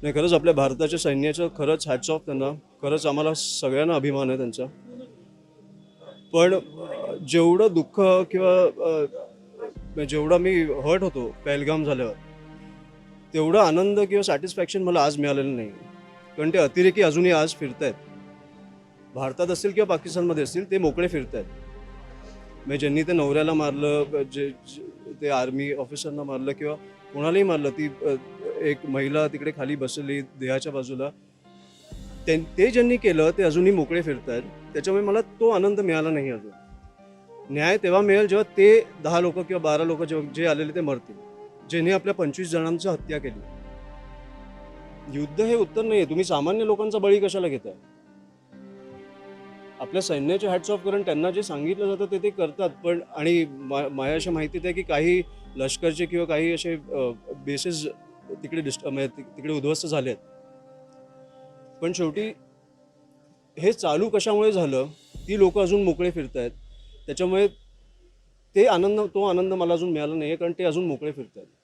नाही, खरंच आपल्या भारताच्या सैन्याचं खरंच हॅट्स ऑफ त्यांना. खरंच आम्हाला सगळ्यांना अभिमान आहे त्यांचा. पण जेवढं दुःख किंवा जेवढा मी हर्ट होतो पहलगाम झाल्यावर, तेवढा आनंद किंवा सॅटिस्फॅक्शन मला आज मिळालेलं नाही. कारण ते अतिरेकी अजूनही आज फिरतायत. भारतात असतील किंवा पाकिस्तानमध्ये असतील, ते मोकळे फिरतायत. म्हणजे ज्यांनी ते नवऱ्याला मारलं, ते आर्मी ऑफिसरना मारलं किंवा कोणालाही मारलं, ती एक महिला तिकडे खाली बसलेली देहाच्या बाजूला, ते ज्यांनी केलं ते अजूनही मोकळे फिरतायत. त्याच्यामुळे मला तो आनंद मिळाला नाही अजून. न्याय तेव्हा मिळेल जेव्हा ते 10 लोकं किंवा 12 लोकं जे आलेले ते मरतील, ज्यांनी आपल्या 25 जणांची हत्या केली. युद्ध हे उत्तर नाही आहे. तुम्ही सामान्य लोकांचा बळी कशाला घेताय? आपल्या सैन्याचे हॅट्स ऑफ, कारण त्यांना जे सांगितलं जातं ते ते करतात. पण आणि माझ्या अशा माहितीत आहे की काही लष्करचे किंवा काही असे बेसेस तिकडे म्हणजे तिकडे उद्ध्वस्त झाले आहेत. पण शेवटी हे चालू कशामुळे झालं? ती लोकं अजून मोकळे फिरतायत. त्याच्यामुळे तो आनंद मला अजून मिळाला नाही आहे, कारण ते अजून मोकळे फिरतायत.